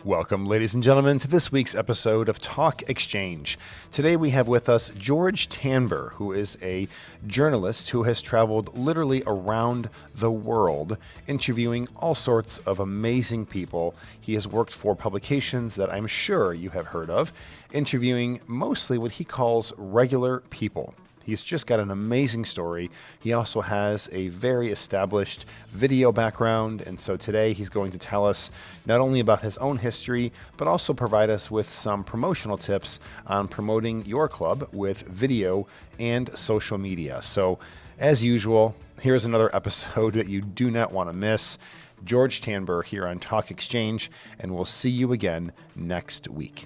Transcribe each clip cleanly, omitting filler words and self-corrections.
Welcome, ladies and gentlemen, to this week's episode of Talk Exchange. Today we have with us George Tanber, who is a journalist who has traveled literally around the world, interviewing all sorts of amazing people. He has worked for publications that I'm sure you have heard of, interviewing mostly what he calls regular people. He's just got an amazing story. He also has a very established video background, and so today he's going to tell us not only about his own history, but also provide us with some promotional tips on promoting your club with video and social media. So, as usual, here's another episode that you do not want to miss. George Tanber here on Talk Exchange, and we'll see you again next week.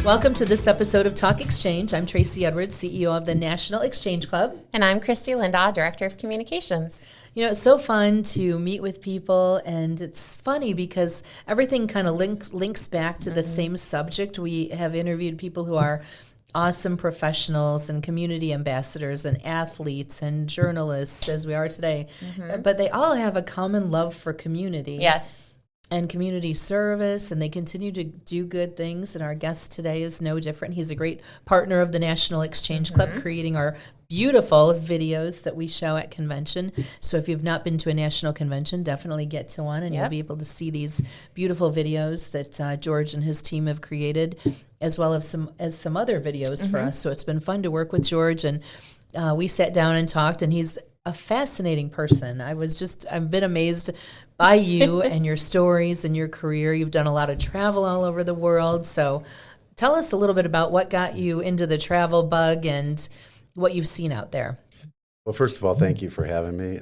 Welcome to this episode of Talk Exchange. I'm Tracy Edwards, CEO of the National Exchange Club. And I'm Christy Lindahl, Director of Communications. You know, it's so fun to meet with people, and it's funny because everything kind of links back to the same subject. We have interviewed people who are awesome professionals and community ambassadors and athletes and journalists, as we are today. But they all have a common love for community. Yes. And community service, and they continue to do good things. And our guest today is no different. He's a great partner of the National Exchange Club, creating our beautiful videos that we show at convention. So if you've not been to a national convention, definitely get to one, and you'll be able to see these beautiful videos that George and his team have created, as well as some other videos for us. So it's been fun to work with George, and we sat down and talked, and he's a fascinating person. I've been amazed by you and your stories and your career. You've done a lot of travel all over the world. So tell us a little bit about what got you into the travel bug and what you've seen out there. Well, first of all, thank you for having me.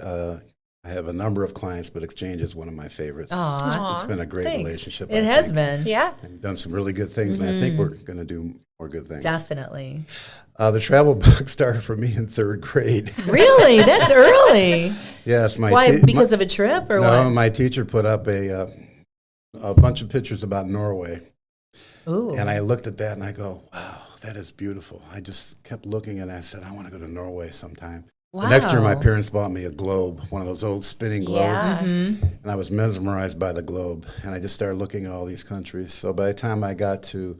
I have a number of clients, but Exchange is one of my favorites. Aww. It's been a great relationship. It has been. Yeah. We've done some really good things, and I think we're going to do more good things. Definitely. The travel bug started for me in third grade. Really? That's early. Yes. Why? Because of a trip or what? No, my teacher put up a bunch of pictures about Norway. Ooh. And I looked at that and I go, wow, that is beautiful. I just kept looking and I said, I want to go to Norway sometime. Wow. The next year, my parents bought me a globe, one of those old spinning globes, Yeah. and I was mesmerized by the globe, and I just started looking at all these countries. So by the time I got to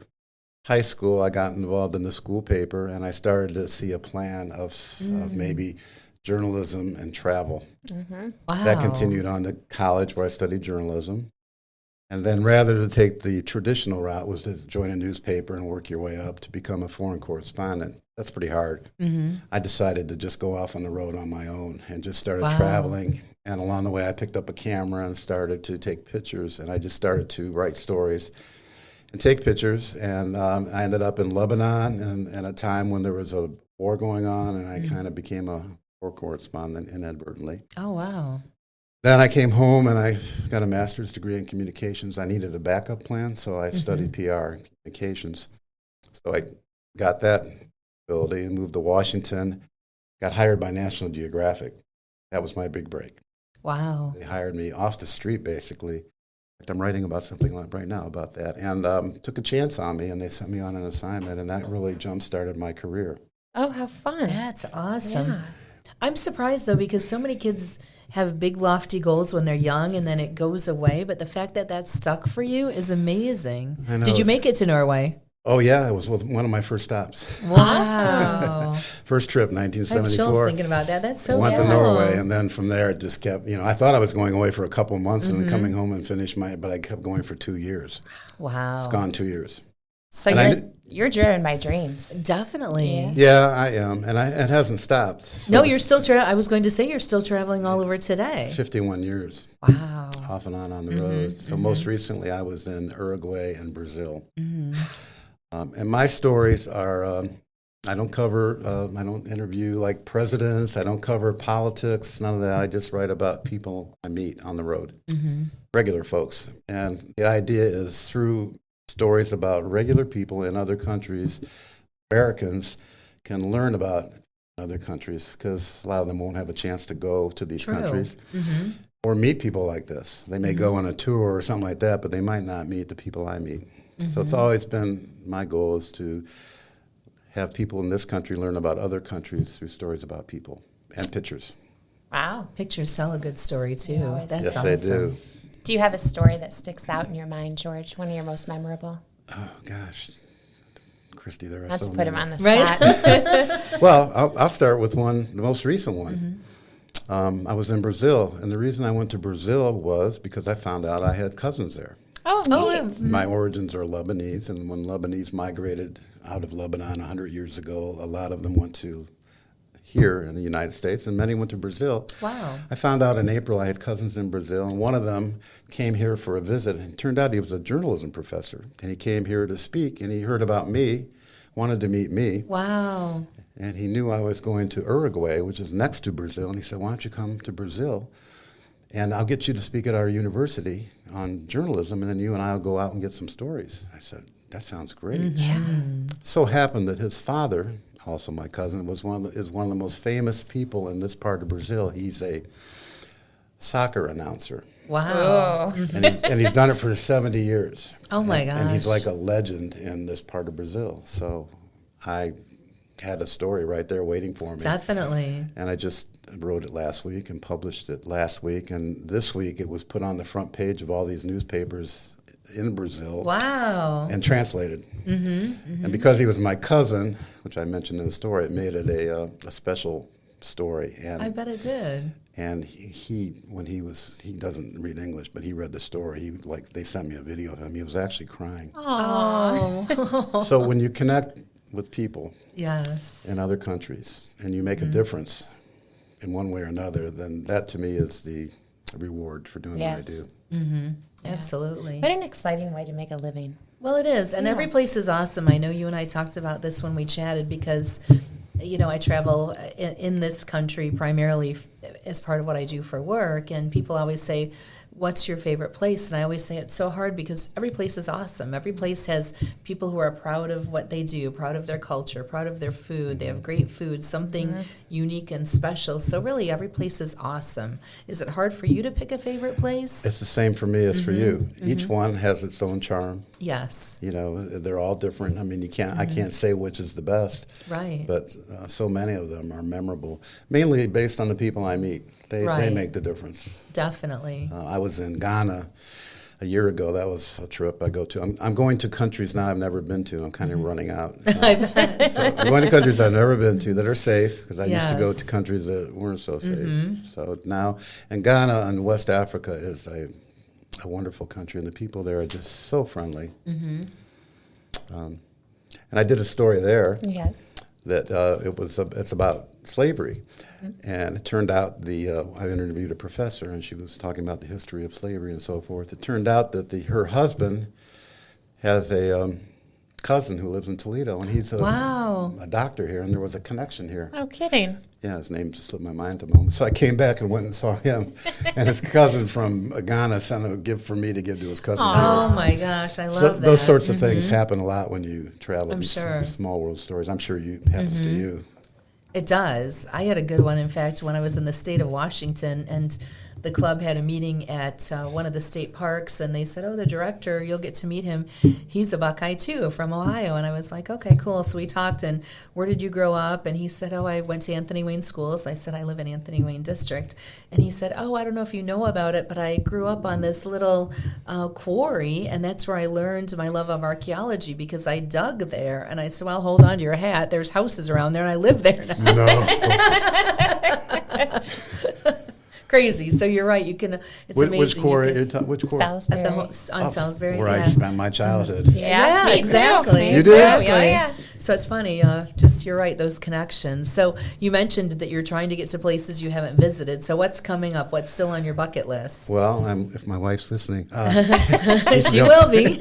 high school, I got involved in the school paper, and I started to see a plan of maybe journalism and travel. Wow. That continued on to college, where I studied journalism. And then rather to take the traditional route was to join a newspaper and work your way up to become a foreign correspondent. That's pretty hard. I decided to just go off on the road on my own and just started traveling. And along the way, I picked up a camera and started to take pictures. And I just started to write stories and take pictures. And I ended up in Lebanon and at a time when there was a war going on. And I kind of became a war correspondent inadvertently. Oh, wow. Then I came home and I got a master's degree in communications. I needed a backup plan, so I studied PR and communications. So I got that ability and moved to Washington, got hired by National Geographic. That was my big break. Wow. They hired me off the street, basically. In fact, I'm writing about something like right now about that. And took a chance on me, and they sent me on an assignment, and that really jump-started my career. Oh, how fun. That's awesome. Yeah. I'm surprised, though, because so many kids have big, lofty goals when they're young, and then it goes away. But the fact that that stuck for you is amazing. I know. Did you make it to Norway? Oh, yeah, it was one of my first stops. Wow. First trip, I have 1974. chills thinking about that. That's so Went to cool. Norway, and then from there it just kept, I thought I was going away for a couple of months and then coming home and finish but I kept going for 2 years. Wow. It's gone 2 years. So And you're driven by dreams. Definitely. Yeah, I am, and it hasn't stopped. So No, you're still I was going to say you're still traveling all over today. 51 years, Wow. off and on the road. So most recently I was in Uruguay and Brazil. And my stories are, I don't interview like presidents. I don't cover politics, none of that. I just write about people I meet on the road, regular folks. And the idea is through stories about regular people in other countries, Americans can learn about other countries because a lot of them won't have a chance to go to these countries or meet people like this. They may go on a tour or something like that, but they might not meet the people I meet. So it's always been my goal is to have people in this country learn about other countries through stories about people and pictures. Wow. Pictures tell a good story too. They always That's Yes, awesome. they do. Do you have a story that sticks out in your mind, George? One of your most memorable? Oh, gosh. Christy, there are Not so to put him many. on the Right? spot. Well, I'll start with the most recent one. I was in Brazil, and the reason I went to Brazil was because I found out I had cousins there. Oh, neat. My origins are Lebanese, and when Lebanese migrated out of Lebanon 100 years ago, a lot of them went to here in the United States, and many went to Brazil. Wow. I found out in April I had cousins in Brazil, and one of them came here for a visit, and it turned out he was a journalism professor, and he came here to speak, and he heard about me, wanted to meet me, Wow. and he knew I was going to Uruguay, which is next to Brazil, and he said, why don't you come to Brazil, and I'll get you to speak at our university on journalism, and then you and I will go out and get some stories. I said, that sounds great. Yeah. So happened that his father, also my cousin, is one of the most famous people in this part of Brazil. He's a soccer announcer, Wow. Oh. and he's done it for 70 years. Oh my And he's gosh. like a legend in this part of Brazil. So I had a story right there waiting for me. Definitely. And I just wrote it last week and published it last week. And this week it was put on the front page of all these newspapers in Brazil. Wow. And translated. And because he was my cousin, which I mentioned in the story, it made it a special story. And I bet it did. and he doesn't read English, but he read the story. They sent me a video of him. He was actually crying. Oh. So when you connect with people Yes. in other countries and you make a difference in one way or another, then that to me is the reward for doing Yes. what I do. Absolutely. What an exciting way to make a living. Well, it is. And Yeah. every place is awesome. I know you and I talked about this when we chatted because, I travel in this country primarily as part of what I do for work. And people always say, what's your favorite place? And I always say it's so hard because every place is awesome. Every place has people who are proud of what they do, proud of their culture, proud of their food. They have great food, something unique and special. So really, every place is awesome. Is it hard for you to pick a favorite place? It's the same for me as for you. Each one has its own charm. Yes. They're all different. I mean, I can't say which is the best. Right. But so many of them are memorable, mainly based on the people I meet. They Right. make the difference. Definitely. I was in Ghana a year ago. That was a trip I go to. I'm going to countries now I've never been to. I'm kind of running out. I bet. So I'm going to countries I've never been to that are safe because I used to go Yes. to countries that weren't so safe. So now, and Ghana and West Africa is a wonderful country, and the people there are just so friendly. And I did a story there Yes. that it's about slavery, and it turned out I interviewed a professor, and she was talking about the history of slavery and so forth. It turned out that her husband has a cousin who lives in Toledo, and he's Wow. a doctor here, and there was a connection here. No kidding. Yeah, his name just slipped my mind at the moment. So I came back and went and saw him, and his cousin from Ghana sent a gift for me to give to his cousin here. Oh my gosh, I love So that. those sorts of things happen a lot when you travel. I'm these sure. small world stories. I'm sure it happens to you. It does. I had a good one, in fact, when I was in the state of Washington, and the club had a meeting at one of the state parks, and they said, oh, the director, you'll get to meet him. He's a Buckeye, too, from Ohio. And I was like, okay, cool. So we talked, and where did you grow up? And he said, oh, I went to Anthony Wayne schools. I said, I live in Anthony Wayne District. And he said, oh, I don't know if you know about it, but I grew up on this little quarry, and that's where I learned my love of archaeology because I dug there. And I said, well, hold on to your hat. There's houses around there, and I live there now. No. Crazy. So you're right. You can. It's amazing. Which You quarry? can- Which quarry? Salisbury. At the on Salisbury. Where yeah. I spent my childhood. Yeah, me too. exactly. Me You too. did? Yeah, yeah. So it's funny. Just you're right. Those connections. So you mentioned that you're trying to get to places you haven't visited. So what's coming up? What's still on your bucket list? Well, if my wife's listening, She will be.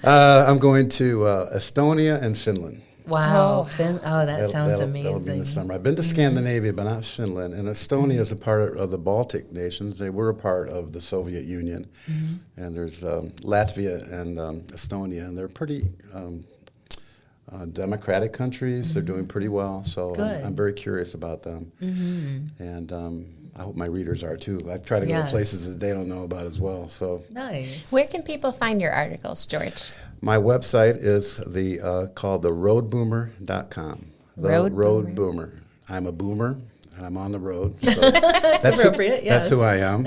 I'm going to Estonia and Finland. Wow. Oh. That sounds That'll be in amazing. the summer. I've been to Scandinavia, but not Finland. And Estonia is a part of the Baltic nations. They were a part of the Soviet Union. And there's Latvia and Estonia, and they're pretty democratic countries. They're doing pretty well. So Good. I'm very curious about them. And I hope my readers are too. I try to go to Yes. places that they don't know about as well. So Nice. Where can people find your articles, George? my website is called the roadboomer.com. The Road Road Boomer. I'm a boomer, and I'm on the road. So that's appropriate, That's who yes. I am.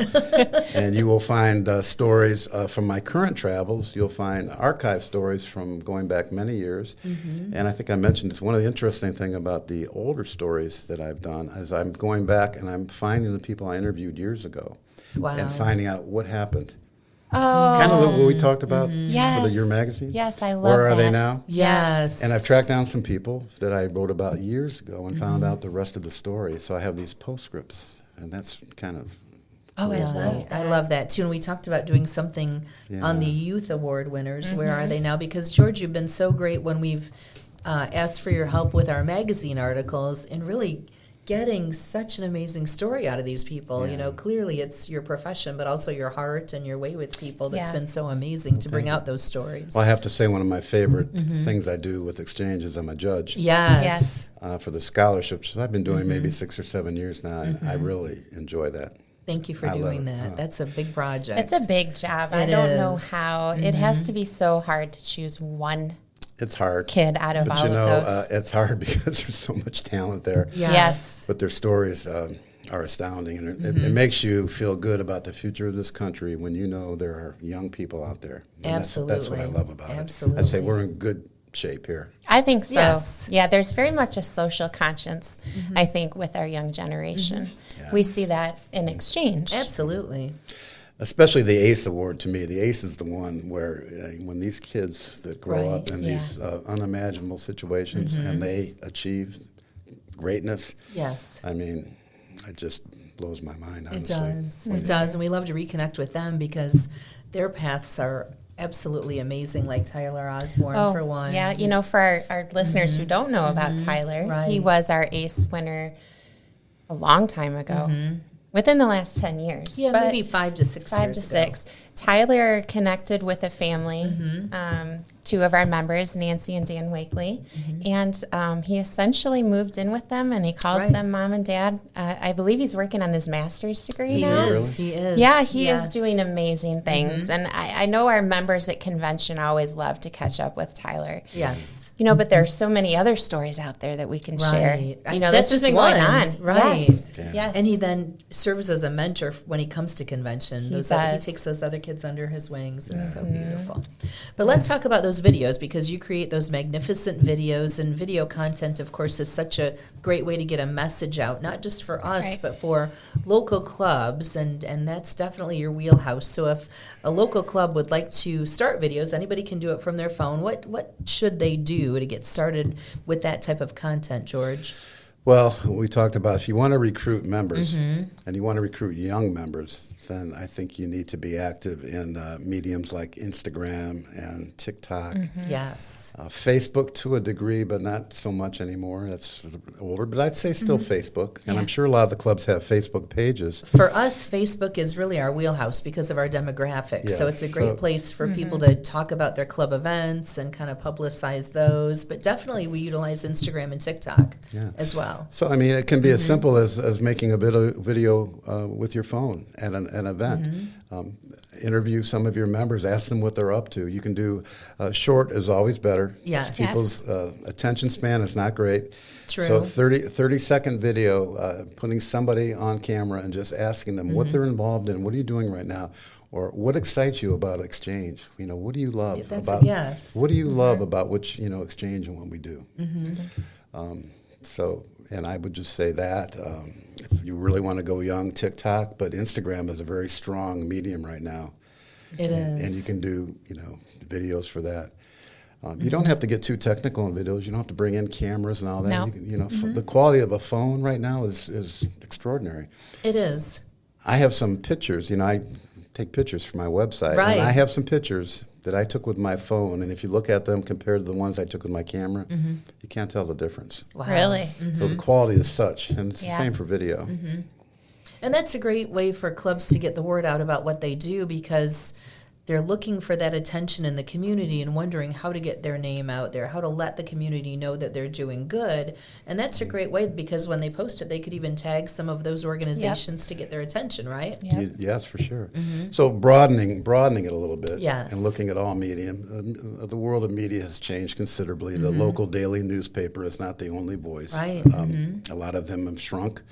And you will find stories from my current travels. You'll find archive stories from going back many years. And I think I mentioned it's one of the interesting things about the older stories that I've done is I'm going back and I'm finding the people I interviewed years ago Wow. and finding out what happened. Oh, Kind of what we talked about for the Yes. Your Magazine. Yes, I love Where are they that. now? Yes. And I've tracked down some people that I wrote about years ago and found out the rest of the story. So I have these postscripts, and that's kind of Oh, I cool as well. love I love that too. And we talked about doing something on the Yeah. Youth Award winners. Where are they now? Because, George, you've been so great when we've asked for your help with our magazine articles and really getting such an amazing story out of these people. You Yeah. know, clearly it's your profession, but also your heart and your way with people that's Yeah. been so amazing to bring thank out those stories. Well, I have to say one of my favorite things I do with Exchange is I'm a judge Yes. for the scholarships. I've been doing maybe 6 or 7 years now, and I really enjoy that. Thank you for I love doing it. that. That's a big project. It's a big job. I It don't know is. how. It has to be so hard to choose one It's hard. kid out of But all you know, of those. it's hard because there's so much talent there. Yes. But their stories are astounding, and it makes you feel good about the future of this country when you know there are young people out there. And that's what I Absolutely. love about it. I Absolutely. say we're in good shape here. I think so. Yes. Yeah, there's very much a social conscience, I think, with our young generation. Yeah. We see that in Exchange. Absolutely. Especially the ACE award to me. The ACE is the one where when these kids that grow Right, up in yeah. these unimaginable situations and they achieve greatness, Yes. I mean, it just blows my mind, It honestly. does. It does. And we love to reconnect with them because their paths are absolutely amazing, like Tyler Osborne, for one. yeah. You know, for our listeners who don't know about Tyler, Right. he was our ACE winner a long time ago, within the last 10 years. Yeah, But maybe 5 to 6 5 years to 6. Tyler connected with a family, two of our members, Nancy and Dan Wakely, and he essentially moved in with them, and he calls Right. them mom and dad. I believe he's working on his master's degree He now. is. He is. Yeah, he Yes. is doing amazing things, and I know our members at convention always love to catch up with Tyler. Yes. You know, but there are so many other stories out there that we can share. Right. You know, That's this has just been going one. on. Right. Yes. Yeah. Yes. And he then serves as a mentor when he comes to convention. He He does. takes those other kids under his wings. It's so beautiful. But let's talk about those videos because you create those magnificent videos, and video content, of course, is such a great way to get a message out, not just for us, Right. but for local clubs, and that's definitely your wheelhouse. So if a local club would like to start videos, anybody can do it from their phone. What should they do to get started with that type of content, George? Well, we talked about if you want to recruit members and you want to recruit young members, then I think you need to be active in mediums like Instagram and TikTok. Yes. Facebook to a degree, but not so much anymore. That's older, but I'd say still Facebook. And I'm sure a lot of the clubs have Facebook pages. For us, Facebook is really our wheelhouse because of our demographics. So Yes, it's a great so- place for people to talk about their club events and kind of publicize those. But definitely we utilize Instagram and TikTok Yeah. as well. So, I mean, it can be as simple as making a video with your phone at an event. Interview some of your members, ask them what they're up to. You can do short is always better. Yes. People's attention span is not great. True. So 30-second video, putting somebody on camera and just asking them what they're involved in, what are you doing right now? Or what excites you about Exchange? You know, what do you love That's about yes. what do you love about which, Exchange and what we do? So, and I would just say that if you really want to go young, TikTok, but Instagram is a very strong medium right now. It is. And you can do, videos for that. You don't have to get too technical in videos. You don't have to bring in cameras and all that. No. You can, the quality of a phone right now is extraordinary. It is. I have some pictures. I take pictures for my website. Right. And I have some pictures that I took with my phone. And if you look at them compared to the ones I took with my camera, you can't tell the difference. Wow. Really? So the quality is such. And it's Yeah. the same for video. And that's a great way for clubs to get the word out about what they do because they're looking for that attention in the community and wondering how to get their name out there, how to let the community know that they're doing good. And that's a great way, because when they post it, they could even tag some of those organizations to get their attention, right? Yep. Yes, for sure. So broadening it a little bit, Yes. and looking at all media. The world of media has changed considerably. The local daily newspaper is not the only voice. Right. A lot of them have shrunk.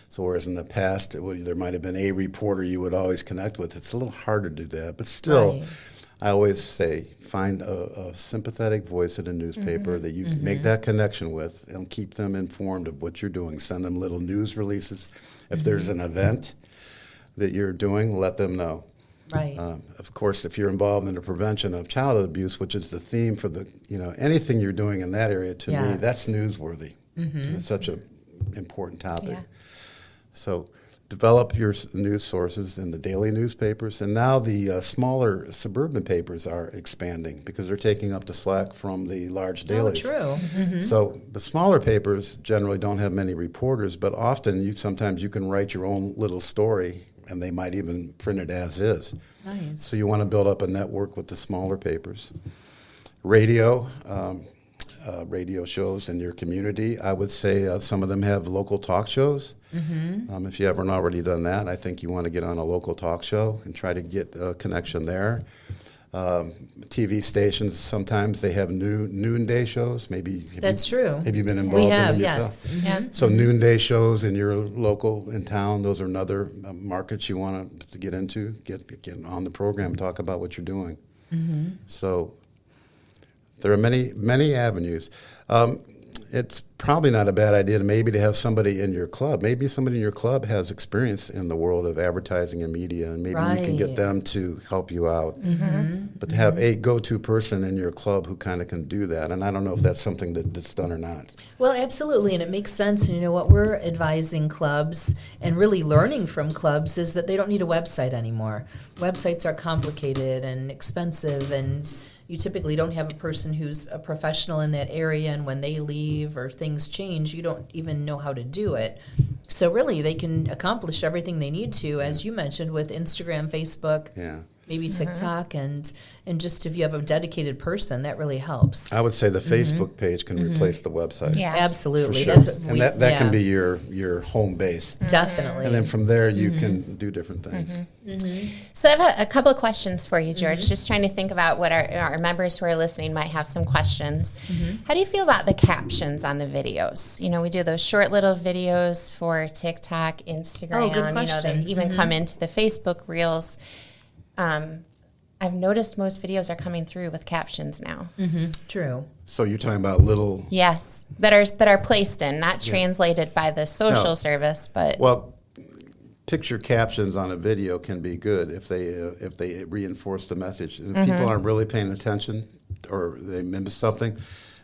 So whereas in the past there might have been a reporter you would always connect with, it's a little harder to do that. But still, Right. I always say find a sympathetic voice at a newspaper that you make that connection with, and keep them informed of what you're doing. Send them little news releases. If there's an event that you're doing, let them know. Right. Of course, if you're involved in the prevention of childhood abuse, which is the theme for anything you're doing in that area, to me, Yes. that's newsworthy. 'Cause it's such an important topic. Yeah. So develop your news sources in the daily newspapers. And now the smaller suburban papers are expanding because they're taking up the slack from the large dailies. Oh, true. So the smaller papers generally don't have many reporters, but often sometimes you can write your own little story, and they might even print it as is. Nice. So you want to build up a network with the smaller papers. Radio, radio shows in your community. I would say some of them have local talk shows. If you haven't already done that, I think you want to get on a local talk show and try to get a connection there. TV stations, sometimes they have noonday shows. Maybe That's true. Have you been involved We have, in them yourself? yes. Yeah. So noonday shows in your in town, those are another markets you want to get into. Get on the program, talk about what you're doing. So there are many avenues. It's probably not a bad idea to have somebody in your club. Maybe somebody in your club has experience in the world of advertising and media, and maybe you can get Right. them to help you out. But to have a go-to person in your club who kind of can do that, and I don't know if that's something that's done or not. Well, absolutely, and it makes sense. And you know what we're advising clubs and really learning from clubs is that they don't need a website anymore. Websites are complicated and expensive, and you typically don't have a person who's a professional in that area, and when they leave or things change, you don't even know how to do it. So really, they can accomplish everything they need to, as you mentioned, with Instagram, Facebook, Yeah. maybe TikTok, and just if you have a dedicated person, that really helps. I would say the Facebook page can replace the website. Yeah. For Absolutely. sure. That's what And that can be your home base. definitely. And then from there, you can do different things. So I have a couple of questions for you, George. Just trying to think about what our members who are listening might have some questions. How do you feel about the captions on the videos? You know, we do those short little videos for TikTok, Instagram. Oh, good You know, question. they even come into the Facebook Reels. I've noticed most videos are coming through with captions now. True. So you're talking about little. Yes, that are placed in, not translated by the social No. service, but Well, picture captions on a video can be good if they reinforce the message. If people aren't really paying attention or they miss something,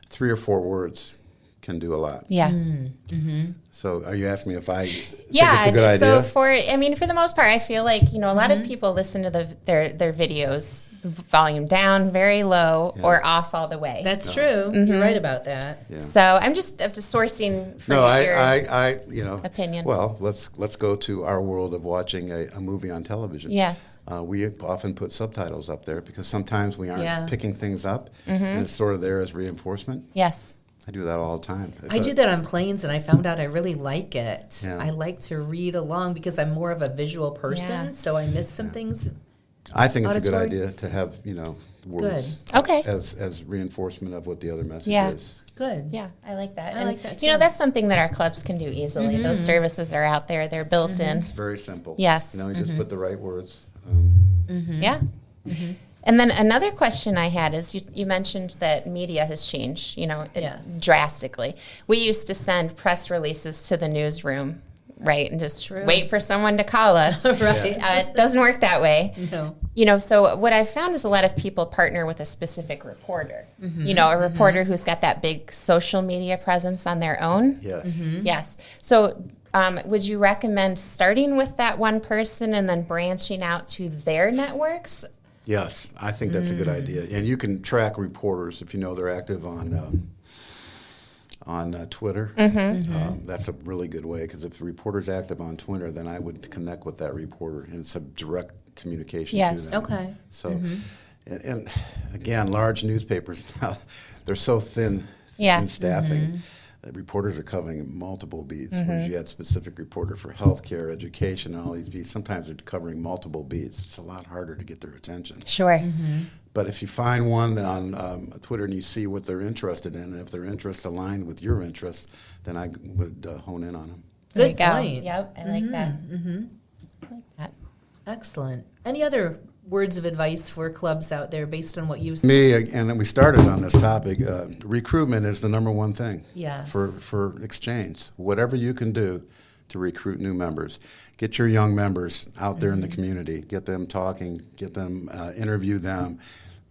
3 or 4 words can do a lot. yeah. So are you asking me if I think Yeah, it's a good so idea? for the most part, I feel like, a lot of people listen to their videos, volume down, very low, or off all the way. That's true. You're right about that. Yeah. So I'm just sourcing for No, your I opinion. Well, let's go to our world of watching a movie on television. Yes. We often put subtitles up there because sometimes we aren't Yeah. picking things up, and it's sort of there as reinforcement. Yes. I do that all the time. I do that on planes, and I found out I really like it. Yeah. I like to read along because I'm more of a visual person, Yeah. so I miss some things. I think it's a good Auditory? idea to have words Okay. as reinforcement of what the other message Yeah. is. Good. Yeah, I like that. I And, like that, You know, too. that's something that our clubs can do easily. Those services are out there. They're built in. It's very simple. Yes. You just put the right words. Yeah. And then another question I had is you mentioned that media has changed, Yes. drastically. We used to send press releases to the newsroom, right, and just True. wait for someone to call us. Right. It doesn't work that way. No. So what I've found is a lot of people partner with a specific reporter. A reporter who's got that big social media presence on their own. Yes. Yes. So would you recommend starting with that one person and then branching out to their networks? Yes, I think that's a good idea. And you can track reporters if you know they're active on on Twitter. That's a really good way, because if the reporter's active on Twitter, then I would connect with that reporter, and it's a direct communication Yes. to them. Okay. So, and again, large newspapers now, they're so thin Yeah. in staffing. that reporters are covering multiple beats. Whereas you had specific reporter for healthcare, education, and all these beats. Sometimes they're covering multiple beats. It's a lot harder to get their attention. Sure. But if you find one on Twitter and you see what they're interested in, and if their interests aligned with your interests, then I would hone in on them. There you Good go. point. Yep, I like that. I like that. Excellent. Any other words of advice for clubs out there based on what you've seen? Me, and we started on this topic, recruitment is the number one thing Yes. for exchange. Whatever you can do to recruit new members. Get your young members out there in the community. Get them talking, get them, interview them,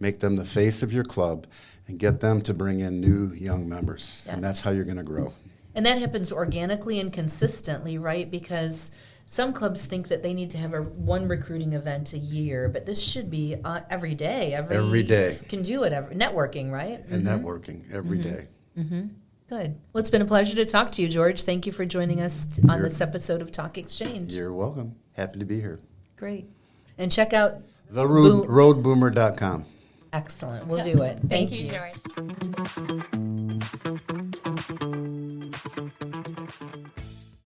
make them the face of your club, and get them to bring in new young members. Yes. And that's how you're going to grow. And that happens organically and consistently, right? Because some clubs think that they need to have one recruiting event a year, but this should be every day. Every day. You can do it. Networking, right? And networking every day. Good. Well, it's been a pleasure to talk to you, George. Thank you for joining us on this episode of Talk Exchange. You're welcome. Happy to be here. Great. And check out Roadboomer.com. Excellent. We'll do it. Thank you, George.